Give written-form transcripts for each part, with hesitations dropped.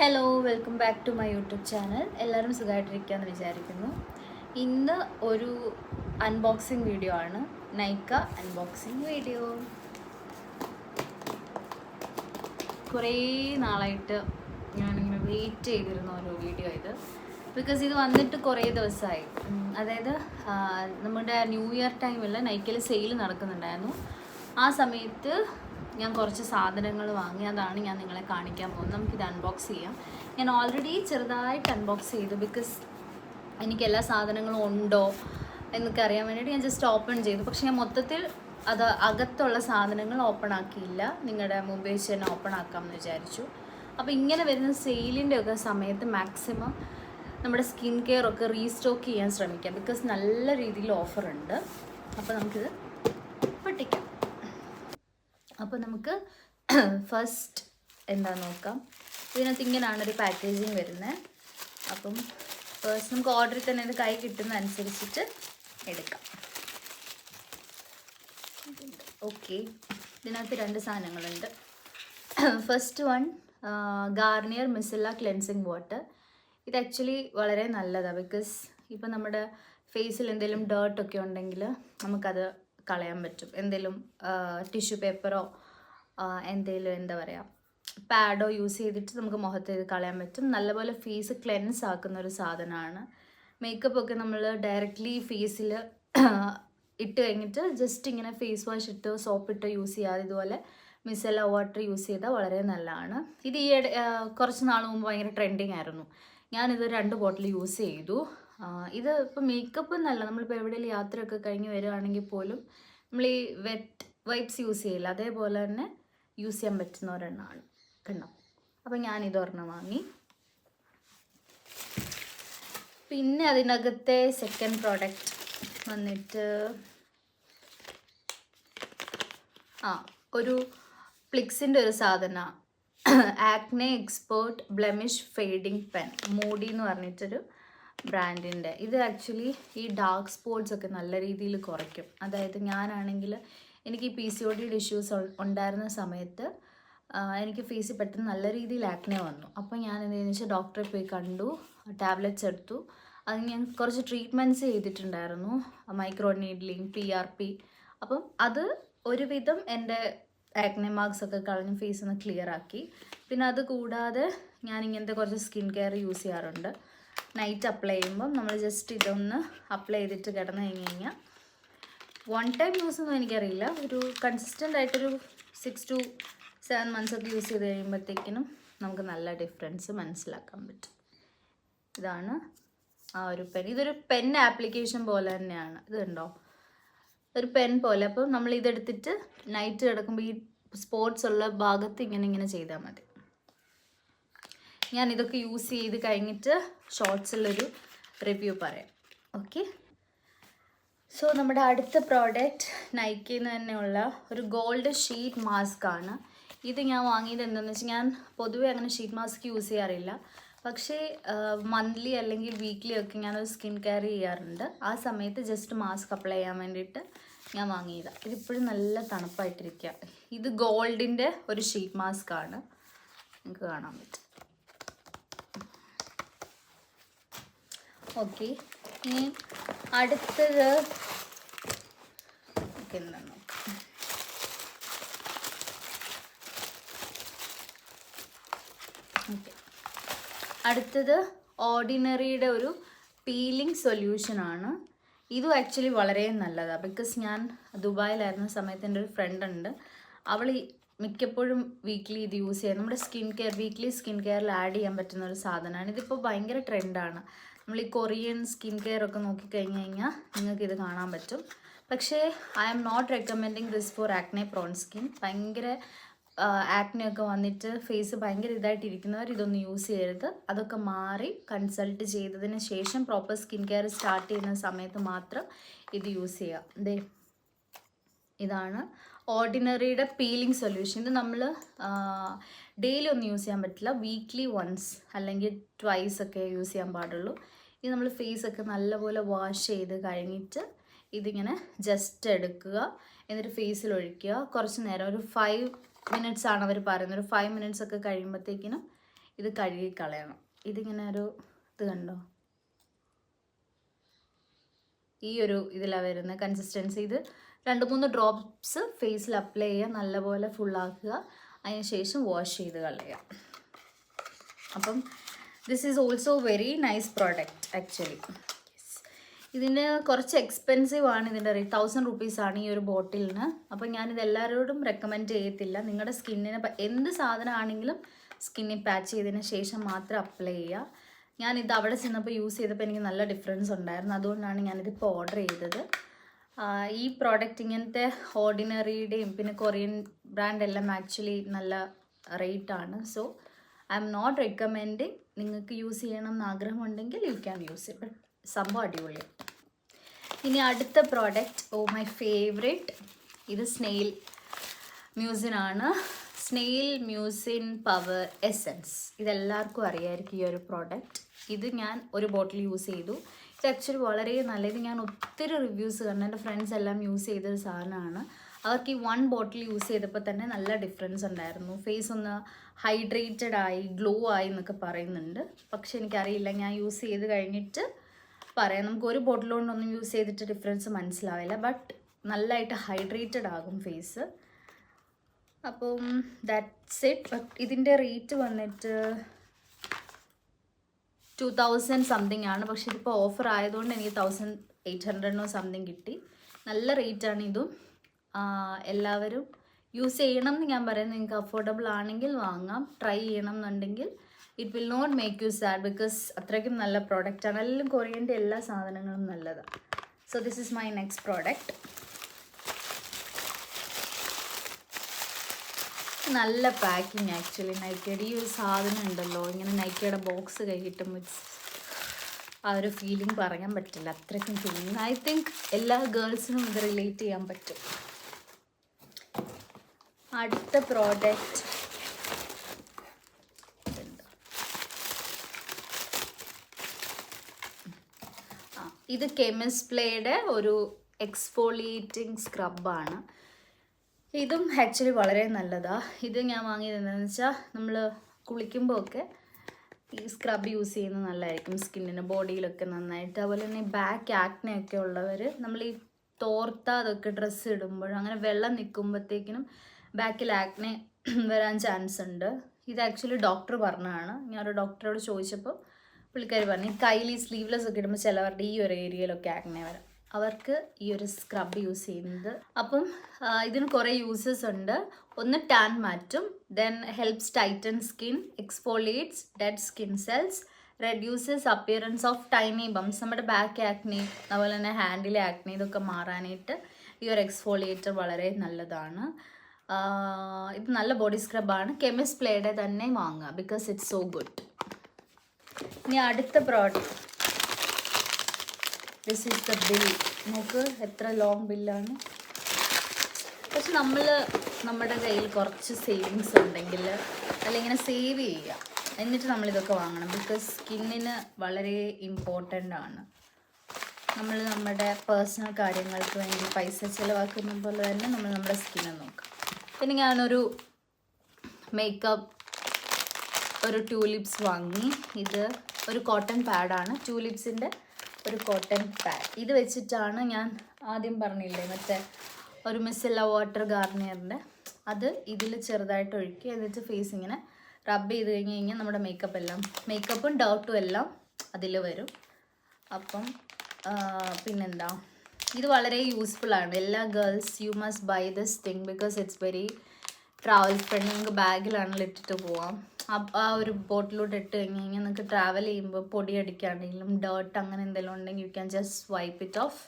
Hello, welcome back to my YouTube channel. എല്ലാവരും സുഖമായിട്ടിരിക്കുകയെന്ന് വിചാരിക്കുന്നു. ഇന്ന് ഒരു അൺബോക്സിങ് വീഡിയോ ആണ്. Nykaa unboxing video. കുറേ നാളായിട്ട് ഞാനിങ്ങനെ വെയിറ്റ് ചെയ്തിരുന്ന ഒരു വീഡിയോ ഇത്. ബിക്കോസ് ഇത് വന്നിട്ട് കുറേ ദിവസമായി. അതായത് നമ്മുടെ ന്യൂ ഇയർ ടൈമിൽ നൈക്കയിൽ സെയിൽ നടക്കുന്നുണ്ടായിരുന്നു. ആ സമയത്ത് ഞാൻ കുറച്ച് സാധനങ്ങൾ വാങ്ങി. അതാണ് ഞാൻ നിങ്ങളെ കാണിക്കാൻ പോകുന്നത്. നമുക്കിത് അൺബോക്സ് ചെയ്യാം. ഞാൻ ഓൾറെഡി ചെറുതായിട്ട് അൺബോക്സ് ചെയ്തു. ബിക്കോസ് എനിക്ക് എല്ലാ സാധനങ്ങളും ഉണ്ടോ എന്നൊക്കെ അറിയാൻ വേണ്ടിയിട്ട് ഞാൻ ജസ്റ്റ് ഓപ്പൺ ചെയ്തു. പക്ഷെ ഞാൻ മൊത്തത്തിൽ അത് അകത്തുള്ള സാധനങ്ങൾ ഓപ്പൺ ആക്കിയില്ല. നിങ്ങളുടെ മുമ്പ് വെച്ച് തന്നെ ഓപ്പൺ ആക്കാമെന്ന് വിചാരിച്ചു. അപ്പോൾ ഇങ്ങനെ വരുന്ന സെയിലിൻ്റെ ഒക്കെ സമയത്ത് മാക്സിമം നമ്മുടെ സ്കിൻ കെയർ ഒക്കെ റീസ്റ്റോക്ക് ചെയ്യാൻ ശ്രമിക്കാം. ബിക്കോസ് നല്ല രീതിയിൽ ഓഫറുണ്ട്. അപ്പോൾ നമുക്കിത് പൊട്ടിക്കാം. അപ്പോൾ നമുക്ക് ഫസ്റ്റ് എന്താ നോക്കാം. ഇതിനകത്ത് ഇങ്ങനെയാണ് ഒരു പാക്കേജിങ് വരുന്നത്. അപ്പം ഫസ്റ്റ് നമുക്ക് ഓർഡറിൽ തന്നെ ഇത് കൈ കിട്ടുന്ന അനുസരിച്ചിട്ട് എടുക്കാം. ഓക്കെ, ഇതിനകത്ത് 2 സാധനങ്ങളുണ്ട്. First one Garnier micellar cleansing water. ഇത് ആക്ച്വലി വളരെ നല്ലതാണ്. ബിക്കോസ് ഇപ്പം നമ്മുടെ ഫേസിൽ എന്തെങ്കിലും ഡേർട്ടൊക്കെ ഉണ്ടെങ്കിൽ നമുക്കത് കളയാൻ പറ്റും. എന്തെങ്കിലും ടിഷ്യൂ പേപ്പറോ എന്തെങ്കിലും എന്താ പറയുക പാഡോ യൂസ് ചെയ്തിട്ട് നമുക്ക് മുഖത്ത് ഇത് കളയാൻ പറ്റും. നല്ലപോലെ ഫേസ് ക്ലെൻസ് ആക്കുന്ന ഒരു സാധനമാണ്. മേക്കപ്പൊക്കെ നമ്മൾ ഡയറക്റ്റ്ലി ഫേസിൽ ഇട്ട് കഴിഞ്ഞിട്ട് ജസ്റ്റ് ഇങ്ങനെ ഫേസ് വാഷ് ഇട്ട് സോപ്പിട്ട് യൂസ് ചെയ്യാതെ ഇതുപോലെ മിസെല്ല വാട്ടർ യൂസ് ചെയ്താൽ വളരെ നല്ലതാണ്. ഇത് കുറച്ച് നാൾ മുമ്പ് ഭയങ്കര ട്രെൻഡിങ് ആയിരുന്നു. ഞാനിത് 2 ബോട്ടിൽ യൂസ് ചെയ്തു. ഇത് ഇപ്പോൾ മേക്കപ്പ് എന്നല്ല, നമ്മളിപ്പോൾ എവിടെയെങ്കിലും യാത്രയൊക്കെ കഴിഞ്ഞ് വരികയാണെങ്കിൽ പോലും നമ്മൾ ഈ വെറ്റ് വൈപ്സ് യൂസ് ചെയ്യില്ല, അതേപോലെ തന്നെ യൂസ് ചെയ്യാൻ പറ്റുന്ന ഒരെണ്ണമാണ്. കണ്ടോ? അപ്പോൾ ഞാനിതൊരെണ്ണം വാങ്ങി. പിന്നെ അതിനകത്തെ സെക്കൻഡ് പ്രോഡക്റ്റ് വന്നിട്ട് ഒരു പ്ലിക്സിൻ്റെ ഒരു സാധനമാണ്. Acne expert blemish fading pen, Moody എന്ന് പറഞ്ഞിട്ടൊരു ബ്രാൻഡിൻ്റെ. ഇത് ആക്ച്വലി ഈ ഡാർക്ക് സ്പോട്ട്സ് ഒക്കെ നല്ല രീതിയിൽ കുറയ്ക്കും. അതായത് ഞാനാണെങ്കിൽ എനിക്ക് ഈ PCOD ഇഷ്യൂസ് ഉണ്ടായിരുന്ന സമയത്ത് എനിക്ക് ഫേസിൽ പെട്ടെന്ന് നല്ല രീതിയിൽ ആക്നെ വന്നു. അപ്പോൾ ഞാൻ എന്തെന്ന് വെച്ചാൽ ഡോക്ടറെ പോയി കണ്ടു, ടാബ്ലറ്റ്സ് എടുത്തു. അത് ഞാൻ കുറച്ച് ട്രീറ്റ്മെൻറ്റ്സ് ചെയ്തിട്ടുണ്ടായിരുന്നു, മൈക്രോ നീഡ്ലിങ്, PRP. അപ്പം അത് ഒരുവിധം എൻ്റെ ആക്നെ മാർക്സ് ഒക്കെ കളഞ്ഞ് ഫേസ് ഒന്ന് ക്ലിയർ ആക്കി. പിന്നെ അത് കൂടാതെ ഞാൻ ഇങ്ങനത്തെ കുറച്ച് സ്കിൻ കെയർ യൂസ് ചെയ്യാറുണ്ട്. നൈറ്റ് അപ്ലൈ ചെയ്യുമ്പം നമ്മൾ ജസ്റ്റ് ഇതൊന്ന് അപ്ലൈ ചെയ്തിട്ട് കിടന്നു കഴിഞ്ഞ് കഴിഞ്ഞാൽ 1 ടൈം യൂസ് ഒന്നും എനിക്കറിയില്ല, ഒരു കൺസിസ്റ്റൻ്റ് ആയിട്ടൊരു 6 to 7 months ഒക്കെ യൂസ് ചെയ്ത് കഴിയുമ്പോഴത്തേക്കിനും നമുക്ക് നല്ല ഡിഫറൻസ് മനസ്സിലാക്കാൻ പറ്റും. ഇതാണ് ആ ഒരു പെൻ. ഇതൊരു പെൻ ആപ്ലിക്കേഷൻ പോലെ തന്നെയാണ്. ഇത് കണ്ടോ, ഒരു പെൻ പോലെ. അപ്പോൾ നമ്മൾ ഇതെടുത്തിട്ട് നൈറ്റ് കിടക്കുമ്പോൾ ഈ സ്പോട്ട്സ് ഉള്ള ഭാഗത്ത് ഇങ്ങനെ ചെയ്താൽ മതി. ഞാൻ ഇതൊക്കെ യൂസ് ചെയ്ത് കഴിഞ്ഞിട്ട് ഷോർട്സിലൊരു റിവ്യൂ പറയാം. ഓക്കെ, സോ നമ്മുടെ അടുത്ത പ്രോഡക്റ്റ് നൈക്കയിൽ നിന്ന് തന്നെയുള്ള ഒരു ഗോൾഡ് ഷീറ്റ് മാസ്ക് ആണ്. ഇത് ഞാൻ വാങ്ങിയത് എന്താണെന്ന് വെച്ചാൽ ഞാൻ പൊതുവെ അങ്ങനെ ഷീറ്റ് മാസ്ക് യൂസ് ചെയ്യാറില്ല. പക്ഷേ മന്ത്ലി അല്ലെങ്കിൽ വീക്ക്ലി ഒക്കെ ഞാനൊരു സ്കിൻ കെയർ ചെയ്യാറുണ്ട്. ആ സമയത്ത് ജസ്റ്റ് മാസ്ക് അപ്ലൈ ചെയ്യാൻ വേണ്ടിയിട്ട് ഞാൻ വാങ്ങിയതാണ്. ഇതിപ്പോഴും നല്ല തണുപ്പായിട്ടിരിക്കുക. ഇത് ഗോൾഡിൻ്റെ ഒരു ഷീറ്റ് മാസ്ക് ആണ്, നിങ്ങൾക്ക് കാണാൻ പറ്റും. ഓക്കെ, ഇനി അടുത്തത് എന്താ നോക്കാം. ഓക്കെ, അടുത്തത് ഓർഡിനറിയുടെ ഒരു പീലിംഗ് സൊല്യൂഷനാണ്. ഇതും ആക്ച്വലി വളരെ നല്ലതാണ്. ബിക്കോസ് ഞാൻ ദുബായിലായിരുന്ന സമയത്ത് എൻ്റെ ഒരു ഫ്രണ്ട് ഉണ്ട്, അവൾ മിക്കപ്പോഴും വീക്ക്ലി ഇത് യൂസ് ചെയ്യുക. നമ്മുടെ സ്കിൻ കെയർ വീക്ക്ലി സ്കിൻ കെയറിൽ ആഡ് ചെയ്യാൻ പറ്റുന്ന ഒരു സാധനമാണ്. ഇതിപ്പോൾ ഭയങ്കര ട്രെൻഡാണ്. നമ്മൾ ഈ കൊറിയൻ സ്കിൻ കെയർ ഒക്കെ നോക്കിക്കഴിഞ്ഞ് കഴിഞ്ഞാൽ നിങ്ങൾക്കിത് കാണാൻ പറ്റും. പക്ഷേ I am not recommending this for acne prone skin. ഭയങ്കര ആക്നെ ഒക്കെ വന്നിട്ട് ഫേസ് ഭയങ്കര ഇതായിട്ടിരിക്കുന്നവർ ഇതൊന്നും യൂസ് ചെയ്യരുത്. അതൊക്കെ മാറി കൺസൾട്ട് ചെയ്തതിന് ശേഷം പ്രോപ്പർ സ്കിൻ കെയർ സ്റ്റാർട്ട് ചെയ്യുന്ന സമയത്ത് മാത്രം ഇത് യൂസ് ചെയ്യുക. ഇതാണ് ഓർഡിനറിയുടെ പീലിംഗ് സൊല്യൂഷൻ. ഇത് നമ്മൾ ഡെയിലി ഒന്നും യൂസ് ചെയ്യാൻ പറ്റില്ല, വീക്ക്ലി വൺസ് അല്ലെങ്കിൽ ട്വൈസ് ഒക്കെ യൂസ് ചെയ്യാൻ പാടുള്ളൂ. ഇത് നമ്മൾ ഫേസൊക്കെ നല്ലപോലെ വാഷ് ചെയ്ത് കഴിഞ്ഞിട്ട് ഇതിങ്ങനെ ജസ്റ്റ് എടുക്കുക, എന്നിട്ട് ഫേസിൽ ഒഴിക്കുക. കുറച്ച് നേരം ഒരു 5 minutes ആണ് അവർ പറയുന്നത്. ഒരു 5 minutes ഒക്കെ കഴിയുമ്പോഴത്തേക്കിനും ഇത് കഴുകി കളയണം. ഇതിങ്ങനെ ഒരു ഇത് കണ്ടോ, ഈ ഒരു ഇതിലാണ് വരുന്ന കൺസിസ്റ്റൻസി. ഇത് 2-3 ഡ്രോപ്സ് ഫേസിൽ അപ്ലൈ ചെയ്യുക, നല്ലപോലെ ഫുള്ളാക്കുക, അതിനുശേഷം വാഷ് ചെയ്ത് കളയുക. അപ്പം this is also very nice product actually. ഇതിന് കുറച്ച് എക്സ്പെൻസീവ് ആണ്, ഇതിൻ്റെ റേറ്റ് 1000 റുപ്പീസാണ് ഈ ഒരു ബോട്ടിലിന്. അപ്പം ഞാനിത് എല്ലാവരോടും റെക്കമെൻഡ് ചെയ്യത്തില്ല. നിങ്ങളുടെ സ്കിന്നിന് എന്ത് സാധനമാണെങ്കിലും സ്കിന്നിൽ പാച്ച് ചെയ്തതിന് ശേഷം മാത്രം അപ്ലൈ ചെയ്യുക. ഞാനിത് അവിടെ ചെന്നപ്പോൾ യൂസ് ചെയ്തപ്പോൾ എനിക്ക് നല്ല ഡിഫറൻസ് ഉണ്ടായിരുന്നു, അതുകൊണ്ടാണ് ഞാനിതിപ്പോൾ ഓർഡർ ചെയ്തത്. ഈ പ്രോഡക്റ്റ് ഇങ്ങനത്തെ ഓർഡിനറിയുടെയും പിന്നെ കൊറിയൻ ബ്രാൻഡ് എല്ലാം ആക്ച്വലി നല്ല റേറ്റാണ്. So I'm not recommending. നിങ്ങൾക്ക് യൂസ് ചെയ്യണം എന്ന് ആഗ്രഹമുണ്ടെങ്കിൽ you can use it. But സംഭവം അടിപൊളിയാണ്. ഇനി അടുത്ത പ്രോഡക്റ്റ്, മൈ ഫേവറേറ്റ്, ഇത് സ്നെയിൽ മ്യൂസിനാണ്. Snail mucin power essence. ഇതെല്ലാവർക്കും അറിയാമായിരിക്കും ഈ ഒരു പ്രോഡക്റ്റ്. ഇത് ഞാൻ ഒരു ബോട്ടിൽ യൂസ് ചെയ്തു. ഇത് ആക്ച്വലി വളരെ നല്ലത്. ഞാൻ ഒത്തിരി റിവ്യൂസ് കണ്ടു, എൻ്റെ ഫ്രണ്ട്സ് എല്ലാം യൂസ് ചെയ്തൊരു സാധനമാണ്. അവർക്ക് ഈ 1 ബോട്ടിൽ യൂസ് ചെയ്തപ്പോൾ തന്നെ നല്ല ഡിഫറൻസ് ഉണ്ടായിരുന്നു. ഫേസ് ഒന്ന് ഹൈഡ്രേറ്റഡ് ആയി, ഗ്ലോ ആയി എന്നൊക്കെ പറയുന്നുണ്ട്. പക്ഷെ എനിക്കറിയില്ല, ഞാൻ യൂസ് ചെയ്ത് കഴിഞ്ഞിട്ട് പറയാം. നമുക്ക് ഒരു ബോട്ടിൽ കൊണ്ടൊന്നും യൂസ് ചെയ്തിട്ട് ഡിഫറൻസ് മനസ്സിലാവില്ല, ബട്ട് നല്ലതായിട്ട് ഹൈഡ്രേറ്റഡ് ആകും ഫേസ്. അപ്പം ദാറ്റ്സ് ഇറ്റ്. ബട്ട് ഇതിൻ്റെ റേറ്റ് വന്നിട്ട് 2000 സംതിങ് ആണ്. പക്ഷെ ഇതിപ്പോൾ ഓഫർ ആയതുകൊണ്ട് എനിക്ക് 1800 സംതിങ് കിട്ടി. നല്ല റേറ്റാണ് ഇതും. എല്ലാവരും യൂസ് ചെയ്യണം എന്ന് ഞാൻ പറയുന്നത്. നിങ്ങൾക്ക് അഫോർഡബിൾ ആണെങ്കിൽ വാങ്ങാം. ട്രൈ ചെയ്യണം എന്നുണ്ടെങ്കിൽ it will not make you sad, because അത്രയ്ക്കും നല്ല പ്രോഡക്റ്റാണ്. എല്ലാം കൊറിയൻ്റെ എല്ലാ സാധനങ്ങളും നല്ലതാണ്. So this is my next product. നല്ല പാക്കിങ് ആക്ച്വലി. നൈക്കയുടെ ഈ ഒരു സാധനം ഉണ്ടല്ലോ, ഇങ്ങനെ നൈക്കയുടെ ബോക്സ് കൈ കിട്ടുമ്പോൾ ആ ഒരു ഫീലിംഗ് പറയാൻ പറ്റില്ല, അത്രയ്ക്കും ഫീലിംഗ്. ഐ തിങ്ക് എല്ലാ ഗേൾസിനും ഇത് റിലേറ്റ് ചെയ്യാൻ പറ്റും. അടുത്ത പ്രോഡക്റ്റ് ഇത് കെമിസ്റ്റ് പ്ലേയുടെ ഒരു എക്സ്ഫോളിയേറ്റിംഗ് സ്ക്രബാണ്. ഇതും ആക്ച്വലി വളരെ നല്ലതാണ്. ഇത് ഞാൻ വാങ്ങിയത് എന്താണെന്ന് വെച്ചാൽ, നമ്മൾ കുളിക്കുമ്പോൾ ഒക്കെ ഈ സ്ക്രബ് യൂസ് ചെയ്യുന്നത് നല്ലതായിരിക്കും സ്കിന്നിന്, ബോഡിയിലൊക്കെ നന്നായിട്ട്. അതുപോലെ തന്നെ ബാക്ക് ആക്നെയൊക്കെ ഉള്ളവർ നമ്മൾ ഈ തോർത്താതൊക്കെ ഡ്രസ്സ് ഇടുമ്പോഴും അങ്ങനെ വെള്ളം നിൽക്കുമ്പോഴത്തേക്കിനും ബാക്കിൽ ആക്നെ വരാൻ ചാൻസ് ഉണ്ട്. ഇത് ആക്ച്വലി ഡോക്ടർ പറഞ്ഞതാണ്. ഞാനൊരു ഡോക്ടറോട് ചോദിച്ചപ്പോൾ പുള്ളിക്കാർ പറഞ്ഞു, കയ്യിൽ ഈ സ്ലീവ്ലെസ് ഒക്കെ ഇടുമ്പോൾ ചിലവരുടെ ഈ ഒരു ഏരിയയിലൊക്കെ ആക്നെ വരാം, അവർക്ക് ഈ ഒരു സ്ക്രബ് യൂസ് ചെയ്യുന്നത്. അപ്പം ഇതിന് കുറേ യൂസസ് ഉണ്ട്. ഒന്ന് ടാൻ മാറ്റും, then helps tighten skin, exfoliates dead skin cells, reduces appearance of tiny bumps. നമ്മുടെ ബാക്ക് ആക്നി അതുപോലെ തന്നെ ഹാൻഡിലെ ആക്നി ഇതൊക്കെ മാറാനായിട്ട് ഈ ഒരു എക്സ്ഫോളിയേറ്റർ വളരെ നല്ലതാണ്. ഇത് നല്ല ബോഡി സ്ക്രബാണ്. കെമിസ്റ്റ് പ്ലേയുടെ തന്നെ വാങ്ങുക, ബിക്കോസ് ഇറ്റ്സ് സോ ഗുഡ്. ഇനി അടുത്ത product, this is the bill. നോക്ക് എത്ര ലോങ് ബില്ലാണ്. പക്ഷെ നമ്മുടെ കയ്യിൽ കുറച്ച് സേവിങ്സ് ഉണ്ടെങ്കിൽ അല്ലെങ്കിൽ സേവ് ചെയ്യുക, എന്നിട്ട് നമ്മളിതൊക്കെ വാങ്ങണം. ബിക്കോസ് സ്കിന്നിന് വളരെ ഇമ്പോർട്ടൻ്റ് ആണ്. നമ്മൾ നമ്മുടെ പേഴ്സണൽ കാര്യങ്ങൾക്ക് വേണ്ടി പൈസ ചിലവാക്കുന്ന പോലെ തന്നെ നമ്മൾ നമ്മുടെ സ്കിന്നെ നോക്കാം. പിന്നെ ഞാനൊരു മേക്കപ്പ് ഒരു ട്യൂലിപ്സ് വാങ്ങി. ഇത് ഒരു കോട്ടൺ പാഡാണ്, ട്യൂലിപ്സിൻ്റെ ഒരു കോട്ടൺ പാഡ്. ഇത് വെച്ചിട്ടാണ് ഞാൻ ആദ്യം പറഞ്ഞില്ലേ മറ്റേ ഒരു മിസെല്ല വാട്ടർ ഗാർണിയറിൻ്റെ, അത് ഇതിൽ ചെറുതായിട്ട് ഒഴുക്കി എന്നിട്ട് ഫേസ് ഇങ്ങനെ റബ്ബ് ചെയ്ത് കഴിഞ്ഞ് കഴിഞ്ഞാൽ നമ്മുടെ മേക്കപ്പും ഡൗട്ടും എല്ലാം അതിൽ വരും. അപ്പം പിന്നെന്താ, ഇത് വളരെ യൂസ്ഫുള്ളാണ്. എല്ലാ girls you must by this thing, because it's very travel friendly. നിങ്ങൾക്ക് ബാഗിലാണെങ്കിൽ ഇട്ടിട്ട് പോവാം. ആ ഒരു ബോട്ടിലോട്ട് ഇട്ട് കഴിഞ്ഞ് കഴിഞ്ഞാൽ നിങ്ങൾക്ക് ട്രാവൽ ചെയ്യുമ്പോൾ പൊടി അടിക്കാണെങ്കിലും ഡേർട്ട് അങ്ങനെ എന്തെങ്കിലും ഉണ്ടെങ്കിൽ you can just wipe it off.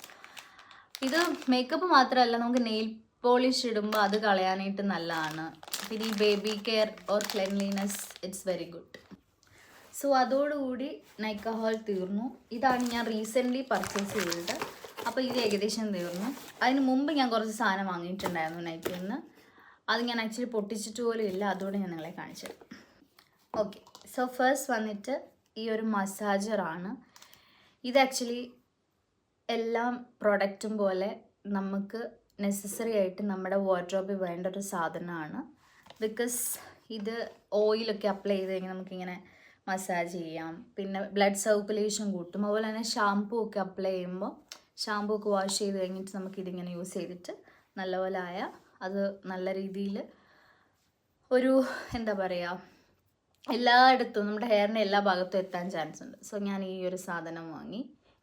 ഇത് മേക്കപ്പ് മാത്രമല്ല, നമുക്ക് നെയിൽ പോളിഷ് ഇടുമ്പോൾ അത് കളയാനായിട്ട് നല്ലതാണ്. പിന്നെ ഈ baby care or cleanliness it's very good. So അതോടുകൂടി നൈക്ക ഹോൾ തീർന്നു. ഇതാണ് ഞാൻ റീസെൻ്റ്ലി പർച്ചേസ് ചെയ്തത്. അപ്പോൾ ഇത് ഏകദേശം തീർന്നു. അതിന് മുമ്പ് ഞാൻ കുറച്ച് സാധനം വാങ്ങിയിട്ടുണ്ടായിരുന്നു നൈക്കയിൽ നിന്ന്. അത് ഞാൻ ആക്ച്വലി പൊട്ടിച്ചിട്ട് പോലും ഇല്ല, അതുകൊണ്ട് ഞാൻ നിങ്ങളെ കാണിച്ചു തരാം. ഓക്കെ, സോ ഫസ്റ്റ് വന്നിട്ട് ഈ ഒരു മസാജറാണ്. ഇത് ആക്ച്വലി എല്ലാ പ്രൊഡക്റ്റും പോലെ നമുക്ക് നെസസറി ആയിട്ട് നമ്മുടെ വാർഡ്രോബിൽ വേണ്ട ഒരു സാധനമാണ്. ബിക്കോസ് ഇത് ഓയിലൊക്കെ അപ്ലൈ ചെയ്ത് കഴിഞ്ഞാൽ നമുക്കിങ്ങനെ മസാജ് ചെയ്യാം. പിന്നെ ബ്ലഡ് സർക്കുലേഷൻ കൂട്ടും. അതുപോലെ തന്നെ ഷാമ്പൂ ഒക്കെ അപ്ലൈ ചെയ്യുമ്പോൾ ഷാമ്പൂ ഒക്കെ വാഷ് ചെയ്ത് കഴിഞ്ഞിട്ട് നമുക്കിതിങ്ങനെ യൂസ് ചെയ്തിട്ട് നല്ലപോലെ ആയാൽ അത് നല്ല രീതിയിൽ ഒരു എന്താ പറയുക എല്ലായിടത്തും നമ്മുടെ ഹെയറിൻ്റെ എല്ലാ ഭാഗത്തും എത്താൻ ചാൻസ് ഉണ്ട്. സോ ഞാൻ ഈ ഒരു സാധനം വാങ്ങി.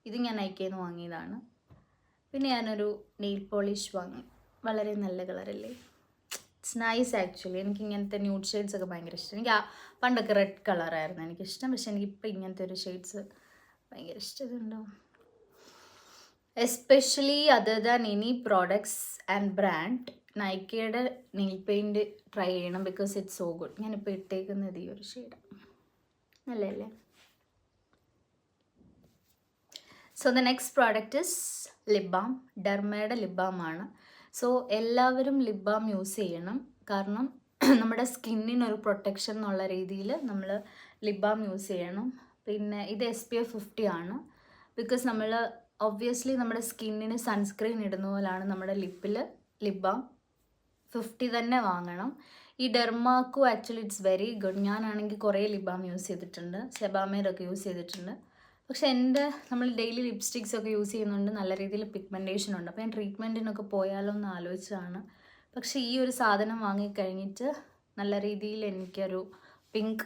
ഇത് ഞാൻ നൈക്കയിൽ നിന്ന് വാങ്ങിയതാണ്. പിന്നെ ഞാനൊരു നെയിൽ പോളിഷ് വാങ്ങി. വളരെ നല്ല കളറല്ലേ, ഇറ്റ്സ് നൈസ് ആക്ച്വലി. എനിക്ക് ഇങ്ങനത്തെ ന്യൂഡ് ഷെയ്ഡ്സ് ഒക്കെ ഭയങ്കര ഇഷ്ടം. എനിക്ക് പണ്ടൊക്കെ റെഡ് കളറായിരുന്നു എനിക്കിഷ്ടം, പക്ഷെ എനിക്കിപ്പോൾ ഇങ്ങനത്തെ ഒരു ഷെയ്ഡ്സ് ഭയങ്കര ഇഷ്ടമുണ്ടോ. Especially other than any products and brand നൈക്കയുടെ നെയിൽ പെയിൻറ്റ് ട്രൈ ചെയ്യണം, ബിക്കോസ് ഇറ്റ്സ് സോ ഗുഡ്. ഞാനിപ്പോൾ ഇട്ടേക്കുന്നത് ഈ ഒരു ഷെയ്ഡാണ്, നല്ലല്ലേ. So the next product is lip balm. ഡെർമയുടെ ലിപ് ബാം ആണ്. സോ എല്ലാവരും ലിപ് ബാം യൂസ് ചെയ്യണം, കാരണം നമ്മുടെ സ്കിന്നിനൊരു പ്രൊട്ടക്ഷൻ എന്നുള്ള രീതിയിൽ നമ്മൾ ലിപ് ബാം യൂസ് ചെയ്യണം. പിന്നെ ഇത് SPF 50 ആണ്, ബിക്കോസ് നമ്മൾ ഒബ്വിയസ്ലി നമ്മുടെ സ്കിന്നിന് സൺസ്ക്രീൻ ഇടുന്ന പോലാണ് നമ്മുടെ ലിപ്പിൽ ലിപ് ബാം 50 തന്നെ വാങ്ങണം. ഈ ഡെർമാക്കു ആക്ച്വലി ഇറ്റ്സ് വെരി ഗുഡ്. ഞാനാണെങ്കിൽ കുറേ ലിപ് ബാം യൂസ് ചെയ്തിട്ടുണ്ട്, സെബാമേഡൊക്കെ യൂസ് ചെയ്തിട്ടുണ്ട്. പക്ഷെ നമ്മൾ ഡെയിലി ലിപ്സ്റ്റിക്സ് ഒക്കെ യൂസ് ചെയ്യുന്നുണ്ട്, നല്ല രീതിയിൽ പിഗ്മെൻറ്റേഷൻ ഉണ്ട്. അപ്പോൾ ഞാൻ ട്രീറ്റ്മെൻറ്റിനൊക്കെ പോയാലോ എന്ന് ആലോചിച്ചതാണ്. പക്ഷേ ഈ ഒരു സാധനം വാങ്ങിക്കഴിഞ്ഞിട്ട് നല്ല രീതിയിൽ എനിക്കൊരു പിങ്ക്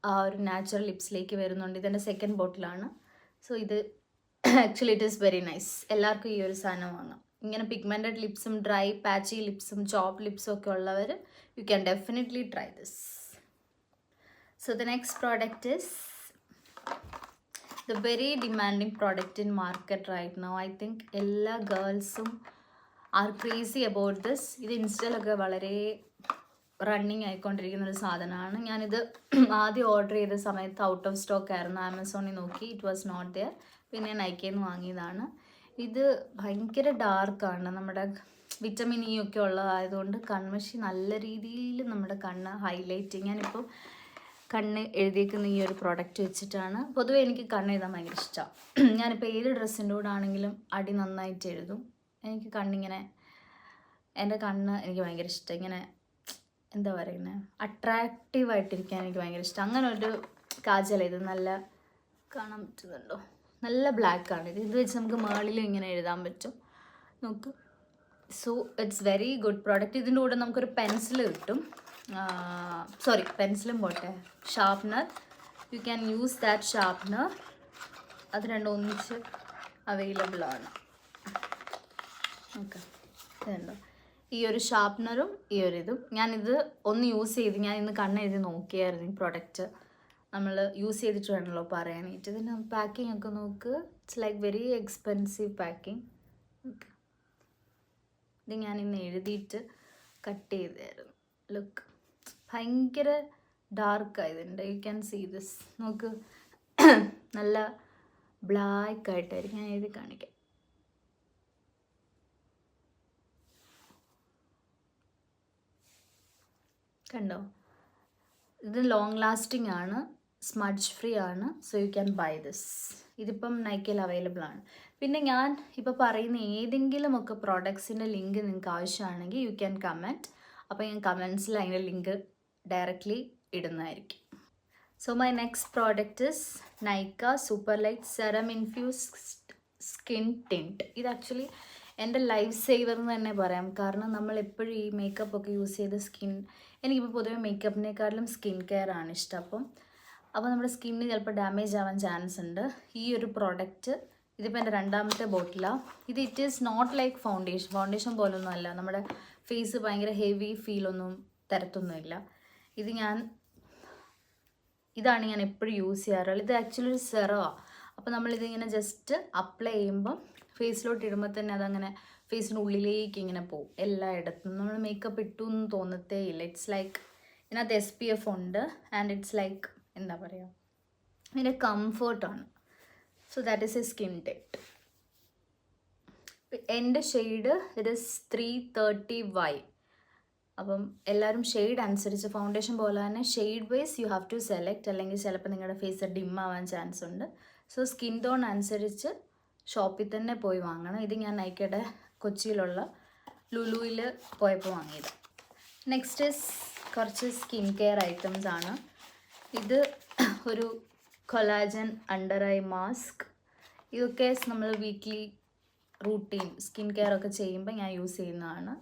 ആ ഒരു നാച്ചുറൽ ലിപ്സിലേക്ക് വരുന്നുണ്ട്. ഇതെൻ്റെ സെക്കൻഡ് ബോട്ടിലാണ്. സോ ഇത് actually it is very nice. എല്ലാവർക്കും ഈ ഒരു സാധനം വാങ്ങാം. ഇങ്ങനെ പിഗ്മെൻറ്റഡ് ലിപ്സും ഡ്രൈ പാച്ചി ലിപ്സും ചോപ്പ് ലിപ്സും ഒക്കെ ഉള്ളവർ you can definitely try this. So the next product is the very demanding product in market right now. I think എല്ലാ ഗേൾസും ആർ ക്രേസി അബൌട്ട് ദിസ്. ഇത് ഇൻസ്റ്റയിലൊക്കെ വളരെ റണ്ണിങ് ആയിക്കൊണ്ടിരിക്കുന്ന ഒരു സാധനമാണ്. ഞാനിത് ആദ്യം ഓർഡർ ചെയ്ത സമയത്ത് ഔട്ട് ഓഫ് സ്റ്റോക്ക് ആയിരുന്നു. ആമസോണിൽ നോക്കി, ഇറ്റ് വാസ് നോട്ട് ദെയർ. പിന്നെ നൈക്കയിൽ നിന്ന് വാങ്ങിയതാണ്. ഇത് ഭയങ്കര ഡാർക്കാണ്, നമ്മുടെ വിറ്റമിൻ ഇ ഒക്കെ ഉള്ളതായതുകൊണ്ട് കൺമഷി നല്ല രീതിയിൽ നമ്മുടെ കണ്ണ് ഹൈലൈറ്റ്. ഞാനിപ്പോൾ കണ്ണ് എഴുതിയേക്കുന്ന ഈ ഒരു പ്രോഡക്റ്റ് വെച്ചിട്ടാണ്. പൊതുവേ എനിക്ക് കണ്ണ് എഴുതാൻ ഭയങ്കര ഇഷ്ടമാണ്. ഞാനിപ്പോൾ ഏത് ഡ്രസ്സിൻ്റെ കൂടെ ആണെങ്കിലും അടി നന്നായിട്ട് എഴുതും. എനിക്ക് കണ്ണിങ്ങനെ, എൻ്റെ കണ്ണ് എനിക്ക് ഭയങ്കര ഇഷ്ടം. ഇങ്ങനെ എന്താ പറയുന്നത്, അട്രാക്റ്റീവായിട്ടിരിക്കാൻ എനിക്ക് ഭയങ്കര ഇഷ്ടം. അങ്ങനെ ഒരു കാജൽ ഇത് നല്ല കാണാൻ പറ്റുന്നുണ്ടോ, നല്ല ബ്ലാക്കാണ് ഇത്. ഇത് വെച്ച് നമുക്ക് മേളിലും ഇങ്ങനെ എഴുതാൻ പറ്റും, നോക്ക്. So it's very good product. ഇതിൻ്റെ കൂടെ നമുക്കൊരു പെൻസിൽ കിട്ടും. സോറി, പെൻസിലും പോട്ടെ, sharpener. U can use that sharpener. അത് രണ്ടും ഒന്നിച്ച് അവൈലബിൾ ആണ്. ഓക്കെ, ഇതുണ്ടോ, ഈ ഒരു ഷാർപ്നറും ഈ ഒരു ഇതും. ഞാനിത് ഒന്ന് യൂസ് ചെയ്ത് ഞാൻ ഇന്ന് കണ്ണെഴുതി നോക്കിയായിരുന്നു. ഈ പ്രൊഡക്റ്റ് നമ്മൾ യൂസ് ചെയ്തിട്ട് വേണമല്ലോ പറയാനായിട്ട്. ഇതിന് പാക്കിംഗ് ഒക്കെ നോക്ക്, it's like very expensive packing. Okay, ഇത് ഞാൻ ഇന്ന് എഴുതിയിട്ട് കട്ട് ചെയ്തായിരുന്നു. ലുക്ക്, ഭയങ്കര ഡാർക്കായതുണ്ട്. യു ക്യാൻ സീ ദിസ്, നോക്ക്, നല്ല ബ്ലാക്ക് ആയിട്ടായിരിക്കും. ഞാൻ എഴുതി കാണിക്കാം. കണ്ടോ, ഇത് ലോങ് ലാസ്റ്റിംഗ് ആണ്, സ്മഡ്ജ് ഫ്രീ ആണ്. So you can buy this. ഇതിപ്പം നൈക്കയിൽ അവൈലബിൾ ആണ്. പിന്നെ ഞാൻ ഇപ്പോൾ പറയുന്ന ഏതെങ്കിലുമൊക്കെ പ്രോഡക്ട്സിൻ്റെ ലിങ്ക് നിങ്ങൾക്ക് ആവശ്യമാണെങ്കിൽ യു ക്യാൻ കമൻറ്റ്. അപ്പോൾ ഞാൻ കമൻസിൽ അതിൻ്റെ ലിങ്ക് ഡയറക്റ്റ്ലി ഇടുന്നതായിരിക്കും. So my next product is Nykaa super light serum infused skin tint. ഇത് ആക്ച്വലി എൻ്റെ ലൈഫ് സേവർ എന്ന് തന്നെ പറയാം. കാരണം നമ്മൾ എപ്പോഴും ഈ മേക്കപ്പ് ഒക്കെ യൂസ് ചെയ്ത് എനിക്കിപ്പോൾ പൊതുവേ മേക്കപ്പിനേക്കാളും സ്കിൻ കെയർ ആണ് ഇഷ്ടം. അപ്പോൾ നമ്മുടെ സ്കിന്ന് ചിലപ്പോൾ ഡാമേജ് ആവാൻ ചാൻസ് ഉണ്ട്. ഈ ഒരു പ്രോഡക്റ്റ് ഇതിപ്പോൾ എൻ്റെ രണ്ടാമത്തെ ബോട്ടിലാണ്. It is not like foundation പോലൊന്നും അല്ല. നമ്മുടെ ഫേസ് ഭയങ്കര ഹെവി ഫീലൊന്നും തരത്തൊന്നുമില്ല. ഇതാണ് ഞാൻ എപ്പോഴും യൂസ് ചെയ്യാറുള്ളത്. ഇത് ആക്ച്വലി ഒരു സെറമാണ്. അപ്പോൾ നമ്മളിതിങ്ങനെ ജസ്റ്റ് അപ്ലൈ ചെയ്യുമ്പം ഫേസിലോട്ട് ഇടുമ്പോൾ തന്നെ അതങ്ങനെ ഫേസിൻ്റെ ഉള്ളിലേക്ക് ഇങ്ങനെ പോകും എല്ലായിടത്തും. നമ്മൾ മേക്കപ്പ് ഇട്ടു എന്ന് തോന്നത്തേ ഇല്ല. ഇറ്റ്സ് ലൈക്ക് ഇതിനകത്ത് SPF ഉണ്ട് ആൻഡ് ഇറ്റ്സ് ലൈക്ക് എന്താ പറയുക, ഇതിൻ്റെ കംഫർട്ടാണ്. So that is a skin tint. എൻ്റെ ഷെയ്ഡ് ഇറ്റ് ഇസ് 330Y. അപ്പം എല്ലാവരും ഷെയ്ഡ് അനുസരിച്ച് ഫൗണ്ടേഷൻ പോലെ തന്നെ shade wise you have to select, അല്ലെങ്കിൽ ചിലപ്പോൾ നിങ്ങളുടെ ഫേസ് ഡിം ആവാൻ ചാൻസ് ഉണ്ട്. സോ സ്കിൻ ടോൺ അനുസരിച്ച് ഷോപ്പിൽ തന്നെ പോയി വാങ്ങണം. ഇത് ഞാൻ കൊച്ചിയിലുള്ള ലുലുവിൽ പോയപ്പോൾ വാങ്ങിയത്. നെക്സ്റ്റ് ഇസ് കുറച്ച് സ്കിൻ കെയർ ഐറ്റംസ് ആണ്. ഇത് ഒരു കൊളാജൻ അണ്ടർ ഐ മാസ്ക്. ഇതൊക്കെ നമ്മൾ വീക്ക്ലി റൂട്ടീൻ സ്കിൻ കെയർ ഒക്കെ ചെയ്യുമ്പോൾ ഞാൻ യൂസ് ചെയ്യുന്നതാണ്.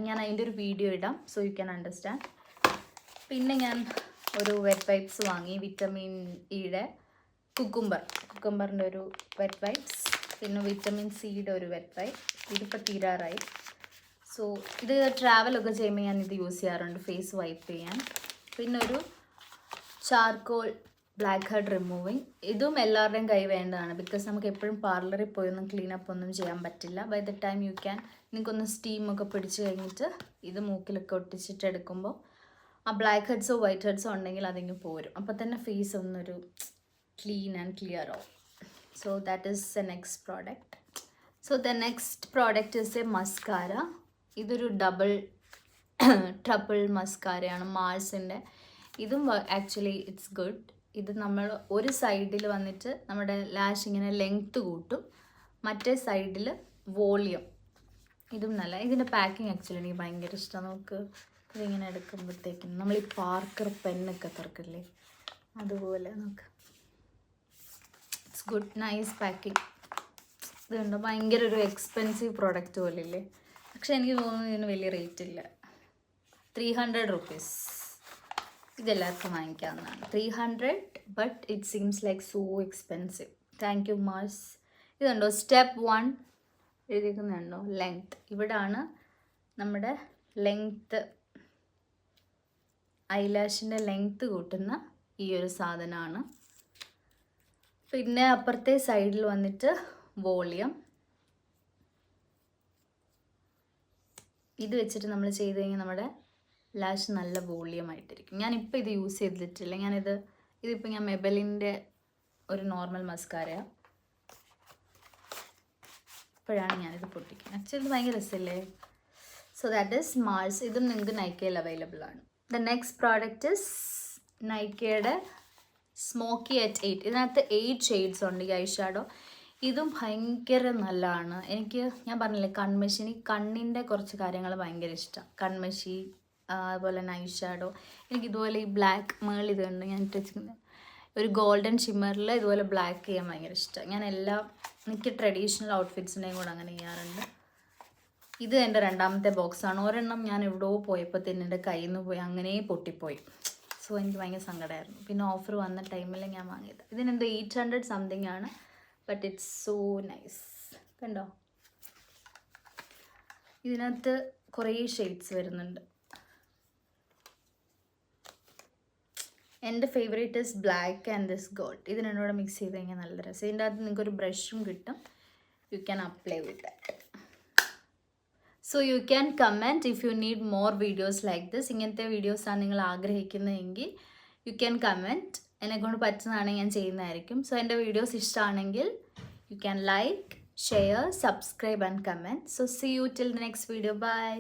ഞാൻ അതിൻ്റെ ഒരു വീഡിയോ ഇടാം, സോ യു ക്യാൻ അണ്ടർസ്റ്റാൻഡ്. പിന്നെ ഞാൻ ഒരു വെറ്റ് വൈപ്സ് വാങ്ങി, വിറ്റമിൻ ഇയുടെ കുക്കുംബറിൻ്റെ ഒരു വെറ്റ് വൈപ്സ്. പിന്നെ വിറ്റമിൻ സിയുടെ ഒരു വെറ്റ് വൈപ്പ്. ഇതിപ്പോൾ തീരാറായി. സോ ഇത് ട്രാവലൊക്കെ ചെയ്യുമ്പോൾ ഞാൻ ഇത് യൂസ് ചെയ്യാറുണ്ട് ഫേസ് വൈപ്പ് ചെയ്യാൻ. പിന്നെ ഒരു ചാർക്കോൾ ബ്ലാക്ക് ഹെഡ് റിമൂവിങ്. ഇതും എല്ലാവരുടെയും കൈ വേണ്ടതാണ്, ബിക്കോസ് നമുക്ക് എപ്പോഴും പാർലറിൽ പോയി ഒന്നും ക്ലീനപ്പ് ഒന്നും ചെയ്യാൻ പറ്റില്ല. By the time you can, നിങ്ങൾക്കൊന്ന് സ്റ്റീമൊക്കെ പിടിച്ച് കഴിഞ്ഞിട്ട് ഇത് മൂക്കിലൊക്കെ ഒട്ടിച്ചിട്ട് എടുക്കുമ്പോൾ ആ ബ്ലാക്ക് ഹെഡ്സോ വൈറ്റ് ഹെഡ്സോ ഉണ്ടെങ്കിൽ അതിങ്ങ് പോരും. അപ്പോൾ തന്നെ ഫേസ് ഒന്നൊരു ക്ലീൻ ആൻഡ് ക്ലിയർ ആവും. So that is the next product. So the next product is A mascara. ഇതൊരു ട്രിപ്പിൾ മസ്കാരയാണ് മാൾസിൻ്റെ. ഇതും ആക്ച്വലി ഇറ്റ്സ് ഗുഡ്. ഇത് നമ്മൾ ഒരു സൈഡിൽ വന്നിട്ട് നമ്മുടെ ലാഷ് ഇങ്ങനെ ലെങ്ത്ത് കൂട്ടും, മറ്റേ സൈഡിൽ വോളിയം. ഇതും നല്ല. ഇതിൻ്റെ പാക്കിങ് ആക്ച്വലി എനിക്ക് ഭയങ്കര ഇഷ്ടമാണ്. നമുക്ക് ഇതിങ്ങനെ എടുക്കുമ്പോഴത്തേക്കും നമ്മൾ ഈ പാർക്കർ പെന്നൊക്കെ തുറക്കില്ലേ, അതുപോലെ നമുക്ക് ഇറ്റ്സ് ഗുഡ്, നൈസ് പാക്കിങ്. ഇതുണ്ട്, ഭയങ്കര ഒരു എക്സ്പെൻസീവ് പ്രോഡക്റ്റ് പോലെ ഇല്ലേ, പക്ഷെ എനിക്ക് തോന്നുന്നു ഇതിന് വലിയ റേറ്റ് ഇല്ല. 300 rupees. ഇതെല്ലാവർക്കും വാങ്ങിക്കാവുന്നതാണ്. 300, but it seems like so expensive. Thank you Mars. ഇതുണ്ടോ സ്റ്റെപ്പ് 1 എഴുതിക്കുന്നുണ്ടോ, ലെങ്ത്. ഇവിടാണ് നമ്മുടെ ലെങ്ത്ത്, ഐലാഷിൻ്റെ ലെങ്ത്ത് കൂട്ടുന്ന ഈ ഒരു സാധനമാണ്. പിന്നെ അപ്പുറത്തെ സൈഡിൽ വന്നിട്ട് വോളിയം. ഇത് വെച്ചിട്ട് നമ്മൾ ചെയ്ത് കഴിഞ്ഞാൽ നമ്മുടെ ലാഷ് നല്ല വോളിയം ആയിട്ടിരിക്കും. ഞാനിപ്പോൾ ഇത് യൂസ് ചെയ്തിട്ടില്ല. ഇതിപ്പോൾ ഞാൻ മെബലിൻ്റെ ഒരു നോർമൽ മസ്കാരയാണ്. ഇപ്പോഴാണ് ഞാനിത് പൊട്ടിക്കുന്നത്. ആക്ച്വലി ഇത് ഭയങ്കര രസമല്ലേ. സോ ദാറ്റ് ഈസ് മാൾസ്. ഇതും നിങ്ങൾക്ക് നൈക്കയിൽ അവൈലബിൾ ആണ്. ദ നെക്സ്റ്റ് പ്രോഡക്റ്റ് ഇസ് നൈക്കയുടെ സ്മോക്കി അറ്റ് 8. ഇതിനകത്ത് 8 ഷെയ്ഡ്സ് ഉണ്ട് ഈ ഐ ഷാഡോ. ഇതും ഭയങ്കര നല്ലതാണ്. ഞാൻ പറഞ്ഞില്ലേ കൺമഷി, എനിക്ക് കണ്ണിൻ്റെ കുറച്ച് കാര്യങ്ങൾ ഭയങ്കര ഇഷ്ടമാണ്. കൺമഷി, അതുപോലെ ഐ ഷാഡോ. എനിക്കിതുപോലെ ഈ ബ്ലാക്ക് മേൾ ഇതുണ്ട്, ഞാൻ ഇട്ടിരിക്കുന്നത് ഒരു ഗോൾഡൻ ഷിമ്മറിൽ ഇതുപോലെ ബ്ലാക്ക് ചെയ്യാൻ ഭയങ്കര ഇഷ്ടമാണ്. എനിക്ക് ട്രഡീഷണൽ ഔട്ട്ഫിറ്റ്സിൻ്റെയും കൂടെ അങ്ങനെ ചെയ്യാറുണ്ട്. ഇത് എൻ്റെ രണ്ടാമത്തെ ബോക്സാണ്. ഒരെണ്ണം ഞാൻ എവിടെയോ പോയപ്പോൾ തന്നെ എൻ്റെ കയ്യിൽ നിന്ന് പോയി, അങ്ങനെ പൊട്ടിപ്പോയി. സോ എനിക്ക് ഭയങ്കര സങ്കടമായിരുന്നു. പിന്നെ ഓഫർ വന്ന ടൈമിൽ ഞാൻ വാങ്ങിയത്. ഇതിനെന്തോ 800 സംതിങ് ആണ്, ബട്ട് ഇറ്റ്സ് സോ നൈസ്. കണ്ടോ, ഇതിനകത്ത് കുറേ ഷെയ്ഡ്സ് വരുന്നുണ്ട്. എൻ്റെ favourite is black and this gold. ഇത് രണ്ടുകൂടെ മിക്സ് ചെയ്ത് കഴിഞ്ഞാൽ നല്ല രസം. ഇതിൻ്റെ അകത്ത് നിങ്ങൾക്കൊരു ബ്രഷും കിട്ടും. You can apply with that. So you can comment if you need more videos like this. ഇങ്ങനത്തെ വീഡിയോസാണ് നിങ്ങൾ ആഗ്രഹിക്കുന്നതെങ്കിൽ യു ക്യാൻ കമൻറ്റ്. എന്നെക്കൊണ്ട് പറ്റുന്നതാണെങ്കിൽ ഞാൻ ചെയ്യുന്നതായിരിക്കും. സോ എൻ്റെ വീഡിയോസ് ഇഷ്ടമാണെങ്കിൽ you can like, share, subscribe and comment. So see you till the next video. By.